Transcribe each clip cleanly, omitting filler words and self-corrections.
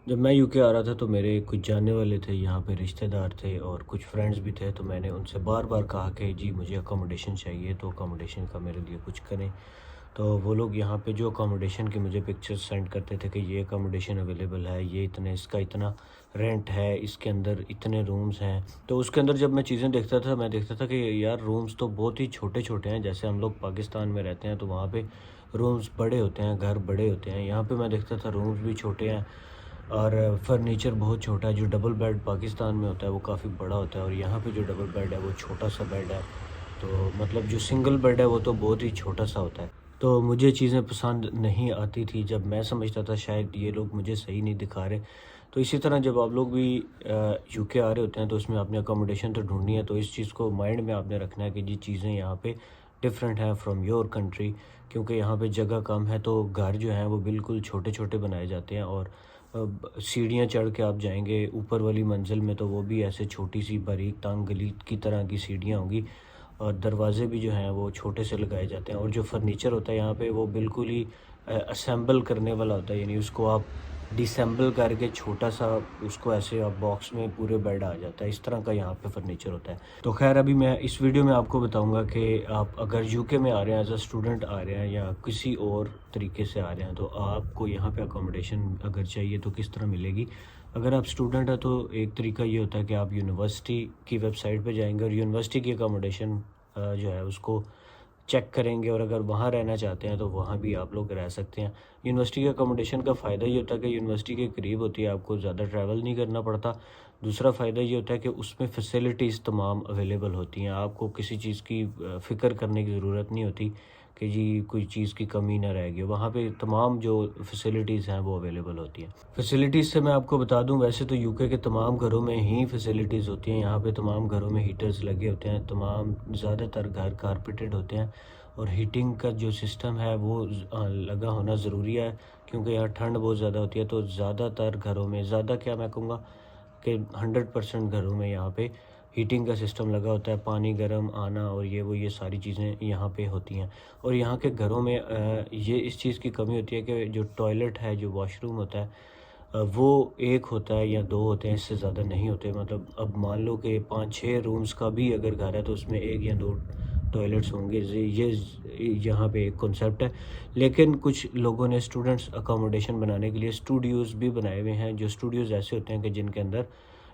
جب میں یو کے آ رہا تھا تو میرے کچھ جاننے والے تھے، یہاں پہ رشتہ دار تھے اور کچھ فرینڈس بھی تھے، تو میں نے ان سے بار بار کہا کہ جی مجھے اکوموڈیشن چاہیے، تو اکوموڈیشن کا میرے لیے کچھ کریں۔ تو وہ لوگ یہاں پہ جو اکوموڈیشن کی مجھے پکچر سینڈ کرتے تھے کہ یہ اکوموڈیشن اویلیبل ہے، یہ اتنے اس کا اتنا رینٹ ہے، اس کے اندر اتنے رومز ہیں۔ تو اس کے اندر جب میں چیزیں دیکھتا تھا، میں دیکھتا تھا کہ یار رومز تو بہت ہی چھوٹے چھوٹے ہیں، جیسے ہم لوگ پاکستان میں رہتے ہیں تو وہاں پہ رومز بڑے ہوتے ہیں، گھر بڑے ہوتے ہیں، یہاں پہ میں دیکھتا تھا رومز بھی چھوٹے ہیں اور فرنیچر بہت چھوٹا ہے۔ جو ڈبل بیڈ پاکستان میں ہوتا ہے وہ کافی بڑا ہوتا ہے، اور یہاں پہ جو ڈبل بیڈ ہے وہ چھوٹا سا بیڈ ہے۔ تو مطلب جو سنگل بیڈ ہے وہ تو بہت ہی چھوٹا سا ہوتا ہے۔ تو مجھے چیزیں پسند نہیں آتی تھی، جب میں سمجھتا تھا شاید یہ لوگ مجھے صحیح نہیں دکھا رہے۔ تو اسی طرح جب آپ لوگ بھی یو کے آ رہے ہوتے ہیں تو اس میں آپ نے اکوموڈیشن تو ڈھونڈنی ہے، تو اس چیز کو مائنڈ میں آپ نے رکھنا ہے کہ جی چیزیں یہاں پہ ڈفرینٹ ہیں فرام یور کنٹری، کیونکہ یہاں پہ جگہ کم ہے تو گھر جو ہیں وہ بالکل چھوٹے چھوٹے بنائے جاتے ہیں، اور سیڑھیاں چڑھ کے آپ جائیں گے اوپر والی منزل میں تو وہ بھی ایسے چھوٹی سی باریک تانگ گلی کی طرح کی سیڑھیاں ہوں گی، اور دروازے بھی جو ہیں وہ چھوٹے سے لگائے جاتے ہیں، اور جو فرنیچر ہوتا ہے یہاں پہ وہ بالکل ہی اسمبل کرنے والا ہوتا ہے، یعنی اس کو آپ ڈسمبل کر کے چھوٹا سا اس کو ایسے آپ باکس میں پورے بیڈ آ جاتا ہے، اس طرح کا یہاں پہ فرنیچر ہوتا ہے۔ تو خیر ابھی میں اس ویڈیو میں آپ کو بتاؤں گا کہ آپ اگر یو کے میں آ رہے ہیں ایز اے اسٹوڈنٹ آ رہے ہیں یا کسی اور طریقے سے آ رہے ہیں، تو آپ کو یہاں پہ اکوموڈیشن اگر چاہیے تو کس طرح ملے گی۔ اگر آپ اسٹوڈنٹ ہیں تو ایک طریقہ یہ ہوتا ہے کہ آپ یونیورسٹی کی ویب سائٹ پہ جائیں گے اور یونیورسٹی کی اکوموڈیشن جو ہے اس کو چیک کریں گے، اور اگر وہاں رہنا چاہتے ہیں تو وہاں بھی آپ لوگ رہ سکتے ہیں۔ یونیورسٹی کے اکوموڈیشن کا فائدہ یہ ہوتا ہے کہ یونیورسٹی کے قریب ہوتی ہے، آپ کو زیادہ ٹریول نہیں کرنا پڑتا۔ دوسرا فائدہ یہ ہوتا ہے کہ اس میں فیسلٹیز تمام اویلیبل ہوتی ہیں، آپ کو کسی چیز کی فکر کرنے کی ضرورت نہیں ہوتی کہ جی کوئی چیز کی کمی نہ رہ گئی، وہاں پہ تمام جو فیسلٹیز ہیں وہ اویلیبل ہوتی ہیں۔ فیسلٹیز سے میں آپ کو بتا دوں، ویسے تو یو کے تمام گھروں میں ہی فیسلٹیز ہوتی ہیں، یہاں پہ تمام گھروں میں ہیٹرز لگے ہوتے ہیں، تمام زیادہ تر گھر کارپیٹڈ ہوتے ہیں، اور ہیٹنگ کا جو سسٹم ہے وہ لگا ہونا ضروری ہے، کیونکہ یہاں ٹھنڈ بہت زیادہ ہوتی ہے، تو زیادہ تر گھروں میں، زیادہ کیا میں کہوں گا کہ 100% گھروں میں یہاں پہ ہیٹنگ کا سسٹم لگا ہوتا ہے، پانی گرم آنا اور یہ ساری چیزیں یہاں پہ ہوتی ہیں۔ اور یہاں کے گھروں میں یہ اس چیز کی کمی ہوتی ہے کہ جو ٹوائلٹ ہے، جو واش روم ہوتا ہے، وہ ایک ہوتا ہے یا دو ہوتے ہیں، اس سے زیادہ نہیں ہوتے۔ مطلب اب مان لو کہ 5-6 رومز کا بھی اگر گھر ہے تو اس میں ایک یا دو ٹوائلٹس ہوں گے، یہ یہاں پہ ایک کنسیپٹ ہے۔ لیکن کچھ لوگوں نے اسٹوڈنٹس اکوموڈیشن بنانے کے لیے اسٹوڈیوز بھی بنائے ہوئے ہیں، جو اسٹوڈیوز ایسے ہوتے ہیں کہ جن کے اندر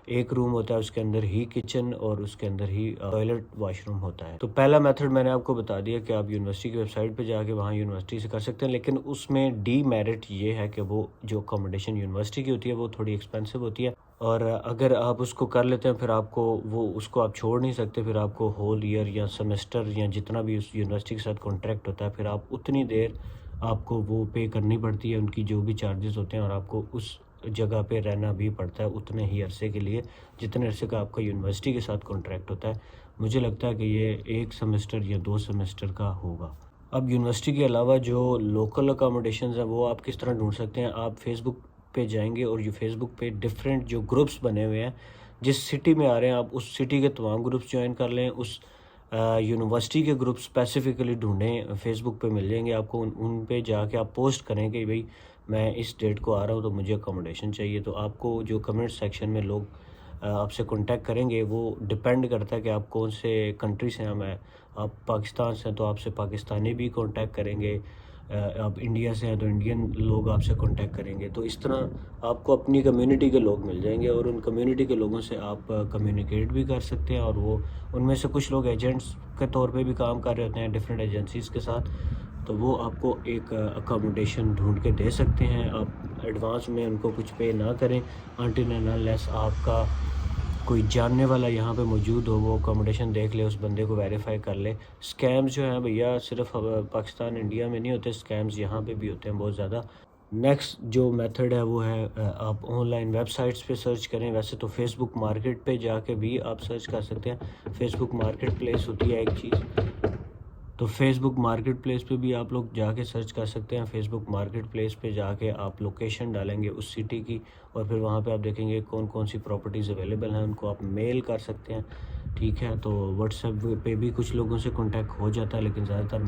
ایک روم ہوتا ہے، اس کے اندر ہی کچن اور اس کے اندر ہی ٹوائلٹ واش روم ہوتا ہے۔ تو پہلا میتھڈ میں نے آپ کو بتا دیا کہ آپ یونیورسٹی کی ویب سائٹ پہ جا کے وہاں یونیورسٹی سے کر سکتے ہیں، لیکن اس میں ڈی میرٹ یہ ہے کہ وہ جو اکوموڈیشن یونیورسٹی کی ہوتی ہے وہ تھوڑی ایکسپینسو ہوتی ہے، اور اگر آپ اس کو کر لیتے ہیں پھر آپ کو اس کو آپ چھوڑ نہیں سکتے، پھر آپ کو ہول ایئر یا سیمسٹر یا جتنا بھی اس یونیورسٹی کے ساتھ کانٹریکٹ ہوتا ہے، پھر آپ اتنی دیر آپ کو وہ پے کرنی پڑتی ہے، ان کی جو بھی چارجز ہوتے ہیں، اور آپ کو اس جگہ پہ رہنا بھی پڑتا ہے اتنے ہی عرصے کے لیے جتنے عرصے کا آپ کا یونیورسٹی کے ساتھ کانٹریکٹ ہوتا ہے۔ مجھے لگتا ہے کہ یہ 1 سیمسٹر یا 2 سیمسٹر کا ہوگا۔ اب یونیورسٹی کے علاوہ جو لوکل اکوموڈیشنز ہیں وہ آپ کس طرح ڈھونڈ سکتے ہیں؟ آپ فیس بک پہ جائیں گے اور یہ فیس بک پہ ڈفرینٹ جو گروپس بنے ہوئے ہیں، جس سٹی میں آ رہے ہیں آپ اس سٹی کے تمام گروپس جوائن کر لیں، اس یونیورسٹی کے گروپ اسپیسیفکلی ڈھونڈیں، فیس بک پہ مل جائیں گے آپ کو، ان پہ جا کے آپ پوسٹ کریں کہ بھئی میں اس ڈیٹ کو آ رہا ہوں تو مجھے اکوموڈیشن چاہیے، تو آپ کو جو کمنٹ سیکشن میں لوگ آپ سے کانٹیکٹ کریں گے، وہ ڈپینڈ کرتا ہے کہ آپ کون سے کنٹری سے ہیں۔ میں آپ پاکستان سے ہیں تو آپ سے پاکستانی بھی کانٹیکٹ کریں گے، آپ انڈیا سے ہیں تو انڈین لوگ آپ سے کانٹیکٹ کریں گے، تو اس طرح آپ کو اپنی کمیونٹی کے لوگ مل جائیں گے، اور ان کمیونٹی کے لوگوں سے آپ کمیونیکیٹ بھی کر سکتے ہیں، اور وہ ان میں سے کچھ لوگ ایجنٹس کے طور پہ بھی کام کر رہے ہوتے ہیں ڈفرینٹ ایجنسیز کے ساتھ، تو وہ آپ کو ایک اکوموڈیشن ڈھونڈ کے دے سکتے ہیں۔ آپ ایڈوانس میں ان کو کچھ پے نہ کریں انٹل اینڈ انلیس آپ کا کوئی جاننے والا یہاں پہ موجود ہو، وہ اکوموڈیشن دیکھ لے، اس بندے کو ویریفائی کر لے۔ سکیمز جو ہیں بھیا صرف پاکستان انڈیا میں نہیں ہوتے، سکیمز یہاں پہ بھی ہوتے ہیں بہت زیادہ۔ نیکسٹ جو میتھڈ ہے وہ ہے آپ آن لائن ویب سائٹس پہ سرچ کریں، ویسے تو فیس بک مارکیٹ پہ جا کے بھی آپ سرچ کر سکتے ہیں، فیس بک مارکیٹ پلیس ہوتی ہے ایک چیز، تو فیس بک مارکیٹ پلیس پہ بھی آپ لوگ جا کے سرچ کر سکتے ہیں۔ فیس بک مارکیٹ پلیس پہ جا کے آپ لوکیشن ڈالیں گے اس سٹی کی، اور پھر وہاں پہ آپ دیکھیں گے کون کون سی پراپرٹیز اویلیبل ہیں، ان کو آپ میل کر سکتے ہیں۔ ٹھیک ہے، تو واٹس ایپ پہ بھی کچھ لوگوں سے کانٹیکٹ ہو جاتا ہے، لیکن زیادہ تر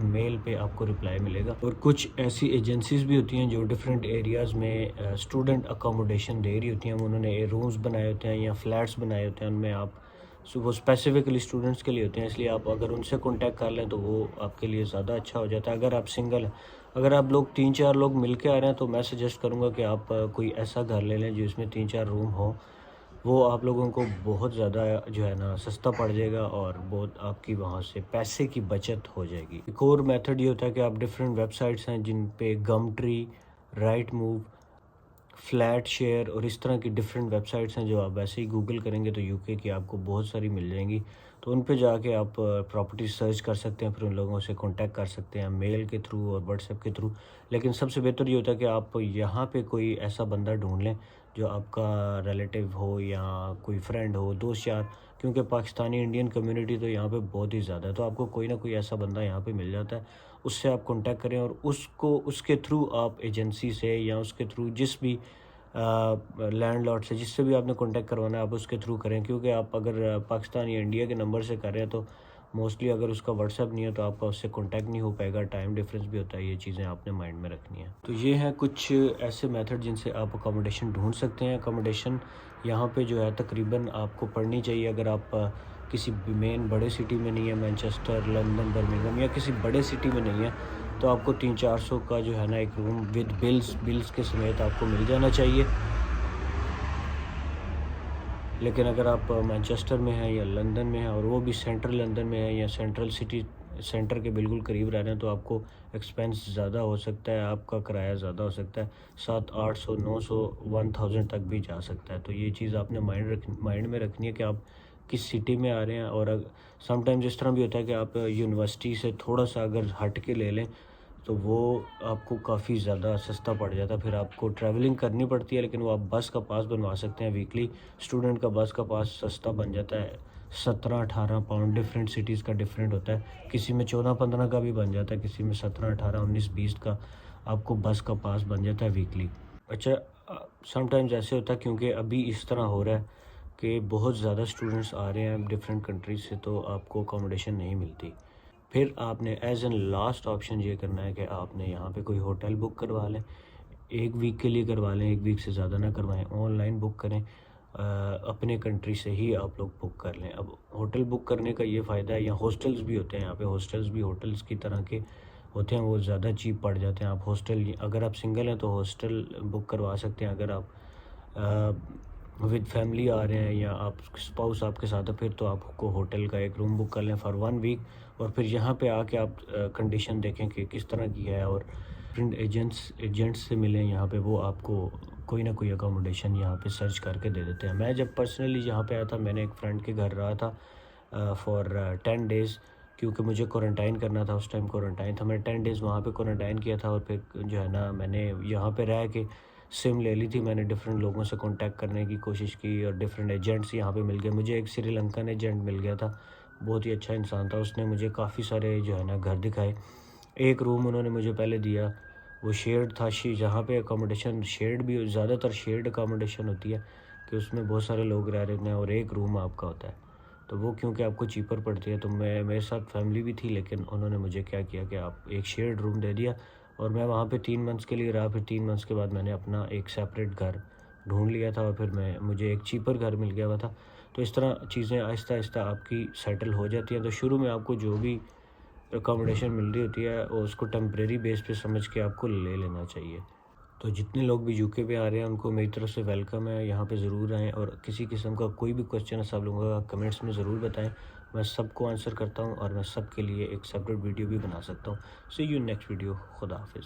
میل پہ آپ کو رپلائی ملے گا. اور کچھ ایسی ایجنسیز بھی ہوتی ہیں جو ڈفرینٹ ایریاز میں اسٹوڈنٹ اکاموڈیشن دے رہی ہوتی ہیں. انہوں نے رومز بنائے ہوتے ہیں یا فلیٹس بنائے ہوتے ہیں، ان میں آپ وہ اسپیسیفکلی اسٹوڈنٹس کے لیے ہوتے ہیں، اس لیے آپ اگر ان سے کانٹیکٹ کر لیں تو وہ آپ کے لیے زیادہ اچھا ہو جاتا ہے. اگر آپ سنگل ہیں، اگر آپ لوگ 3-4 لوگ مل کے آ رہے ہیں تو میں سجیسٹ کروں گا کہ آپ کوئی ایسا گھر لے لیں جو اس میں 3-4 روم ہوں. وہ آپ لوگوں کو بہت زیادہ جو ہے نا سستا پڑ جائے گا، اور بہت آپ کی وہاں سے پیسے کی بچت ہو جائے گی. ایک اور میتھڈ یہ ہوتا ہے کہ آپ ڈفرینٹ ویب سائٹس ہیں جن پہ گم tree, right move, flat share اور اس طرح کی ڈفرینٹ ویب سائٹس ہیں جو آپ ویسے ہی گوگل کریں گے تو یو کے کی آپ کو بہت ساری مل جائیں گی. تو ان پہ جا کے آپ پراپرٹی سرچ کر سکتے ہیں، پھر ان لوگوں سے کانٹیکٹ کر سکتے ہیں میل کے تھرو اور واٹس ایپ کے تھرو. لیکن سب سے بہتر یہ ہوتا ہے کہ آپ یہاں پہ کوئی ایسا بندہ ڈھونڈ لیں جو آپ کا ریلیٹیو ہو یا کوئی فرینڈ ہو، دوست یار، کیونکہ پاکستانی انڈین کمیونٹی تو یہاں پہ بہت ہی زیادہ ہے. تو آپ کو کوئی نہ کوئی ایسا بندہ یہاں پہ مل جاتا ہے، اس سے آپ کانٹیکٹ کریں اور اس کے تھرو آپ ایجنسی سے یا اس کے تھرو جس بھی لینڈ لارڈ سے، جس سے بھی آپ نے کانٹیکٹ کروانا ہے آپ اس کے تھرو کریں. کیونکہ آپ اگر پاکستان یا انڈیا کے نمبر سے کر رہے ہیں تو موسٹلی اگر اس کا واٹس ایپ نہیں ہے تو آپ کا اس سے کانٹیکٹ نہیں ہو پائے گا. ٹائم ڈفرینس بھی ہوتا ہے، یہ چیزیں آپ نے مائنڈ میں رکھنی ہیں. تو یہ ہیں کچھ ایسے میتھڈ جن سے آپ اکاموڈیشن ڈھونڈ سکتے ہیں. اکاموڈیشن یہاں پہ جو ہے تقریباً آپ کو پڑھنی چاہیے. اگر آپ کسی مین بڑے سٹی میں نہیں ہے، مانچسٹر، لندن، برمنگھم یا کسی بڑے سٹی میں نہیں ہے، تو آپ کو 300-400 کا جو ہے نا ایک روم ود بلز کے سمیت آپ کو مل جانا چاہیے. لیکن اگر آپ مانچسٹر میں ہیں یا لندن میں ہیں اور وہ بھی سینٹرل لندن میں ہیں یا سینٹرل سٹی سینٹر کے بالکل قریب رہ رہے ہیں تو آپ کو ایکسپینس زیادہ ہو سکتا ہے، آپ کا کرایہ زیادہ ہو سکتا ہے، 700، 800، 900، 1000 تک بھی جا سکتا ہے. تو یہ چیز آپ نے مائنڈ میں رکھنی ہے کہ آپ کس سٹی میں آ رہے ہیں. اور سم ٹائمز اس طرح بھی ہوتا ہے کہ آپ یونیورسٹی سے تھوڑا سا اگر ہٹ کے لے لیں تو وہ آپ کو کافی زیادہ سستا پڑ جاتا ہے. پھر آپ کو ٹریولنگ کرنی پڑتی ہے، لیکن وہ آپ بس کا پاس بنوا سکتے ہیں ویکلی. اسٹوڈنٹ کا بس کا پاس سستا بن جاتا ہے، 17-18 پاؤنڈ. ڈفرینٹ سٹیز کا ڈفرینٹ ہوتا ہے، کسی میں 14-15 کا بھی بن جاتا ہے، کسی میں 17-18-19-20 کا آپ کو بس کا پاس بن جاتا ہے ویکلی. اچھا، سم ٹائمز ایسے ہوتا ہے کیونکہ ابھی اس طرح ہو رہا ہے کہ بہت زیادہ اسٹوڈنٹس آ رہے ہیں ڈفرینٹ کنٹریز سے، تو آپ کو اکاموڈیشن نہیں ملتی. پھر آپ نے ایز این لاسٹ آپشن یہ کرنا ہے کہ آپ نے یہاں پہ کوئی ہوٹل بک کروا لیں. 1 ویک کے لیے کروا لیں، 1 ویک سے زیادہ نہ کروائیں. آن لائن بک کریں، اپنے کنٹری سے ہی آپ لوگ بک کر لیں. اب ہوٹل بک کرنے کا یہ فائدہ ہے، یا ہاسٹلز بھی ہوتے ہیں یہاں پہ، ہاسٹلز بھی ہوٹلز کی طرح کے ہوتے ہیں، وہ زیادہ چیپ پڑ جاتے ہیں. آپ ہاسٹل اگر آپ سنگل ہیں تو ہاسٹل بک کروا سکتے ہیں. اگر آپ ود فیملی آ رہے ہیں یا آپ اسپاؤس آپ کے ساتھ ہے پھر تو آپ کو ہوٹل کا ایک روم بک کر لیں فار 1 ویک، اور پھر یہاں پہ آ کے آپ کنڈیشن دیکھیں کہ کس طرح کی ہے، اور ڈفرینٹ ایجنٹس سے ملیں یہاں پہ، وہ آپ کو کوئی نہ کوئی اکاموڈیشن یہاں پہ سرچ کر کے دے دیتے ہیں. میں جب پرسنلی یہاں پہ آیا تھا، میں نے ایک فرینڈ کے گھر رہا تھا فار 10 days، کیونکہ مجھے کوارنٹائن کرنا تھا. اس ٹائم کوارنٹائن تھا، میں نے 10 days وہاں پہ کوارنٹائن کیا تھا. اور پھر جو ہے نا میں نے یہاں پہ رہ کے سم لے لی تھی. میں نے ڈفرینٹ لوگوں سے کانٹیکٹ کرنے کی کوشش کی اور ڈفرینٹ ایجنٹس یہاں پہ مل گئے. مجھے ایک سری لنکن ایجنٹ مل گیا تھا، بہت ہی اچھا انسان تھا. اس نے مجھے کافی سارے جو ہے نا گھر دکھائے. ایک روم انہوں نے مجھے پہلے دیا، وہ شیئرڈ تھا. جہاں پہ اکاموڈیشن شیئرڈ بھی، زیادہ تر شیئرڈ اکاموڈیشن ہوتی ہے کہ اس میں بہت سارے لوگ رہ رہے ہیں اور ایک روم آپ کا ہوتا ہے. تو وہ کیونکہ آپ کو چیپر پڑتی ہے، تو میرے ساتھ فیملی بھی تھی، لیکن انہوں نے مجھے کیا کیا کہ آپ ایک شیئرڈ روم دے دیا، اور میں وہاں پہ 3 months کے لیے رہا. پھر 3 months کے بعد میں نے اپنا ایک سیپریٹ گھر ڈھونڈ لیا تھا، اور پھر مجھے ایک چیپر گھر مل گیا ہوا تھا. تو اس طرح چیزیں آہستہ آہستہ آپ کی سیٹل ہو جاتی ہیں. تو شروع میں آپ کو جو بھی اکاموڈیشن مل رہی ہوتی ہے اور اس کو ٹیمپریری بیس پہ سمجھ کے آپ کو لے لینا چاہیے. تو جتنے لوگ بھی یو کے پہ آ رہے ہیں ان کو میری طرف سے ویلکم ہے، یہاں پہ ضرور آئیں. اور کسی قسم کا کوئی بھی کویسچن ہے سب لوگوں کا کمنٹس میں ضرور بتائیں، میں سب کو آنسر کرتا ہوں، اور میں سب کے لیے ایک سیپریٹ ویڈیو بھی بنا سکتا ہوں. سی یو نیکسٹ ویڈیو. خدا حافظ.